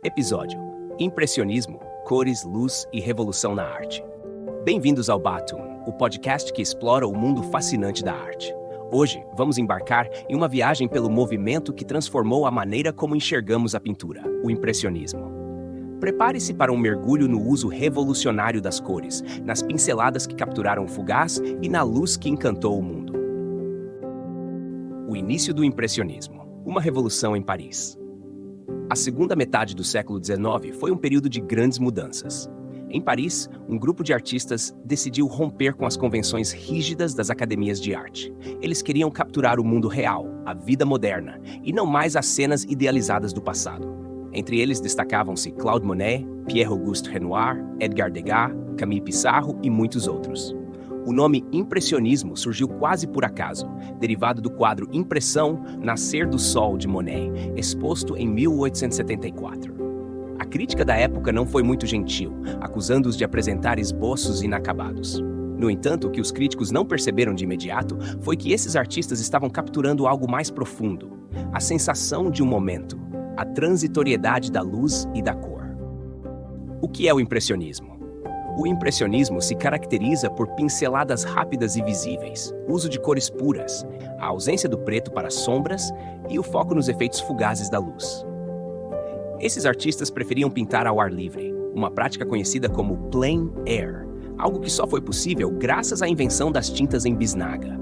Episódio: Impressionismo, cores, luz e revolução na arte. Bem-vindos ao Batum, o podcast que explora o mundo fascinante da arte. Hoje, vamos embarcar em uma viagem pelo movimento que transformou a maneira como enxergamos a pintura, o impressionismo. Prepare-se para um mergulho no uso revolucionário das cores, nas pinceladas que capturaram o fugaz e na luz que encantou o mundo. O início do impressionismo, uma revolução em Paris. A segunda metade do século XIX foi um período de grandes mudanças. Em Paris, um grupo de artistas decidiu romper com as convenções rígidas das academias de arte. Eles queriam capturar o mundo real, a vida moderna, e não mais as cenas idealizadas do passado. Entre eles destacavam-se Claude Monet, Pierre-Auguste Renoir, Edgar Degas, Camille Pissarro e muitos outros. O nome impressionismo surgiu quase por acaso, derivado do quadro Impressão, Nascer do Sol, de Monet, exposto em 1874. A crítica da época não foi muito gentil, acusando-os de apresentar esboços inacabados. No entanto, o que os críticos não perceberam de imediato foi que esses artistas estavam capturando algo mais profundo, a sensação de um momento, a transitoriedade da luz e da cor. O que é o impressionismo? O impressionismo se caracteriza por pinceladas rápidas e visíveis, uso de cores puras, a ausência do preto para sombras e o foco nos efeitos fugazes da luz. Esses artistas preferiam pintar ao ar livre, uma prática conhecida como plein air, algo que só foi possível graças à invenção das tintas em bisnaga.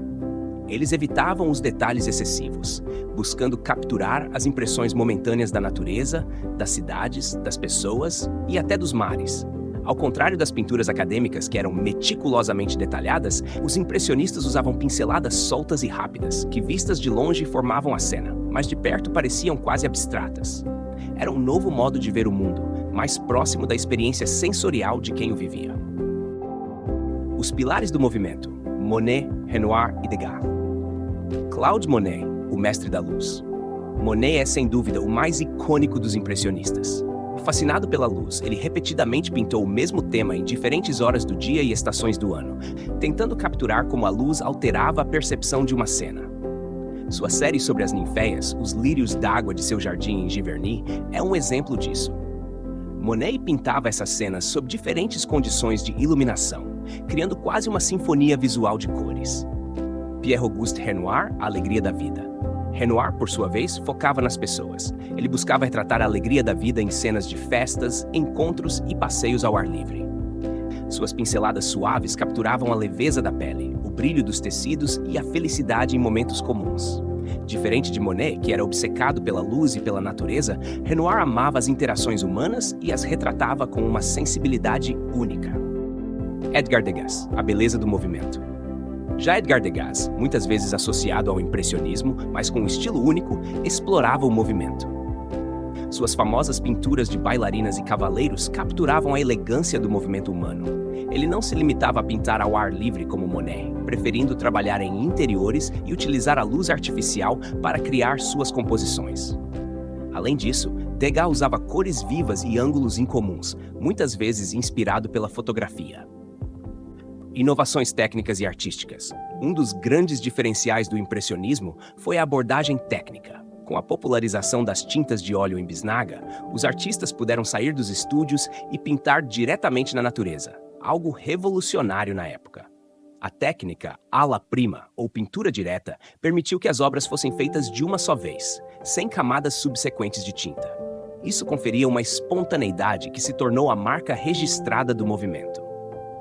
Eles evitavam os detalhes excessivos, buscando capturar as impressões momentâneas da natureza, das cidades, das pessoas e até dos mares. Ao contrário das pinturas acadêmicas que eram meticulosamente detalhadas, os impressionistas usavam pinceladas soltas e rápidas, que vistas de longe formavam a cena, mas de perto pareciam quase abstratas. Era um novo modo de ver o mundo, mais próximo da experiência sensorial de quem o vivia. Os pilares do movimento: Monet, Renoir e Degas. Claude Monet, o mestre da luz. Monet é, sem dúvida, o mais icônico dos impressionistas. Fascinado pela luz, ele repetidamente pintou o mesmo tema em diferentes horas do dia e estações do ano, tentando capturar como a luz alterava a percepção de uma cena. Sua série sobre as ninféias, os lírios d'água de seu jardim em Giverny, é um exemplo disso. Monet pintava essas cenas sob diferentes condições de iluminação, criando quase uma sinfonia visual de cores. Pierre-Auguste Renoir, a alegria da vida. Renoir, por sua vez, focava nas pessoas. Ele buscava retratar a alegria da vida em cenas de festas, encontros e passeios ao ar livre. Suas pinceladas suaves capturavam a leveza da pele, o brilho dos tecidos e a felicidade em momentos comuns. Diferente de Monet, que era obcecado pela luz e pela natureza, Renoir amava as interações humanas e as retratava com uma sensibilidade única. Edgar Degas, a beleza do movimento. Já Edgar Degas, muitas vezes associado ao impressionismo, mas com um estilo único, explorava o movimento. Suas famosas pinturas de bailarinas e cavaleiros capturavam a elegância do movimento humano. Ele não se limitava a pintar ao ar livre como Monet, preferindo trabalhar em interiores e utilizar a luz artificial para criar suas composições. Além disso, Degas usava cores vivas e ângulos incomuns, muitas vezes inspirado pela fotografia. Inovações técnicas e artísticas. Um dos grandes diferenciais do impressionismo foi a abordagem técnica. Com a popularização das tintas de óleo em bisnaga, os artistas puderam sair dos estúdios e pintar diretamente na natureza, algo revolucionário na época. A técnica alla prima, ou pintura direta, permitiu que as obras fossem feitas de uma só vez, sem camadas subsequentes de tinta. Isso conferia uma espontaneidade que se tornou a marca registrada do movimento.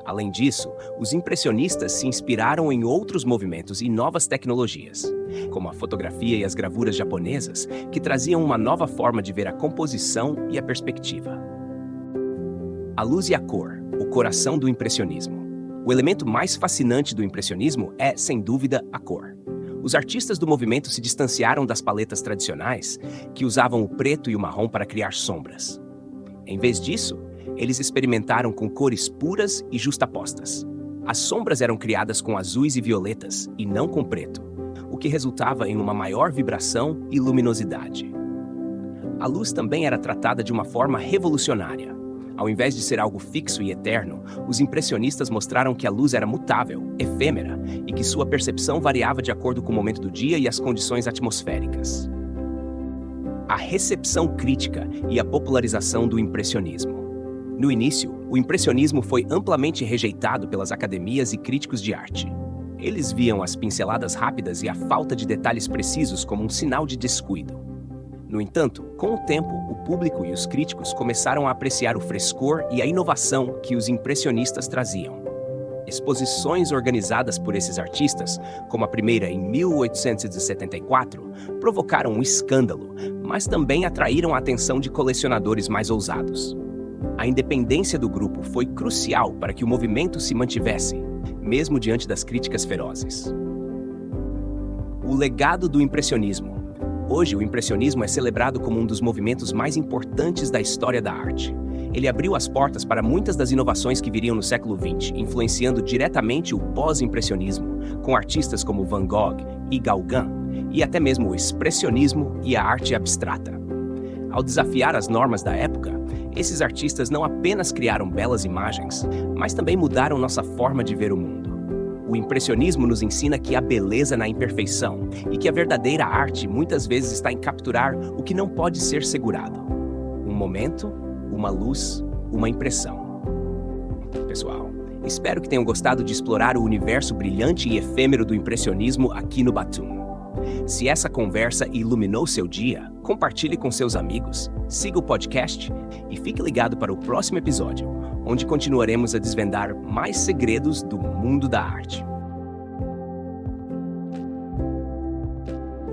Além disso, os impressionistas se inspiraram em outros movimentos e novas tecnologias, como a fotografia e as gravuras japonesas, que traziam uma nova forma de ver a composição e a perspectiva. A luz e a cor, o coração do impressionismo. O elemento mais fascinante do impressionismo é, sem dúvida, a cor. Os artistas do movimento se distanciaram das paletas tradicionais, que usavam o preto e o marrom para criar sombras. Em vez disso, eles experimentaram com cores puras e justapostas. As sombras eram criadas com azuis e violetas, e não com preto, o que resultava em uma maior vibração e luminosidade. A luz também era tratada de uma forma revolucionária. Ao invés de ser algo fixo e eterno, os impressionistas mostraram que a luz era mutável, efêmera, e que sua percepção variava de acordo com o momento do dia e as condições atmosféricas. a recepção crítica e a popularização do impressionismo. No início, o impressionismo foi amplamente rejeitado pelas academias e críticos de arte. Eles viam as pinceladas rápidas e a falta de detalhes precisos como um sinal de descuido. No entanto, com o tempo, o público e os críticos começaram a apreciar o frescor e a inovação que os impressionistas traziam. Exposições organizadas por esses artistas, como a primeira em 1874, provocaram um escândalo, mas também atraíram a atenção de colecionadores mais ousados. A independência do grupo foi crucial para que o movimento se mantivesse, mesmo diante das críticas ferozes. O legado do impressionismo. Hoje, o impressionismo é celebrado como um dos movimentos mais importantes da história da arte. Ele abriu as portas para muitas das inovações que viriam no século XX, influenciando diretamente o pós-impressionismo, com artistas como Van Gogh e Gauguin, e até mesmo o expressionismo e a arte abstrata. Ao desafiar as normas da época, esses artistas não apenas criaram belas imagens, mas também mudaram nossa forma de ver o mundo. O impressionismo nos ensina que há beleza na imperfeição e que a verdadeira arte muitas vezes está em capturar o que não pode ser segurado. Um momento, uma luz, uma impressão. Pessoal, espero que tenham gostado de explorar o universo brilhante e efêmero do impressionismo aqui no Batum. Se essa conversa iluminou seu dia, compartilhe com seus amigos, siga o podcast e fique ligado para o próximo episódio, onde continuaremos a desvendar mais segredos do mundo da arte.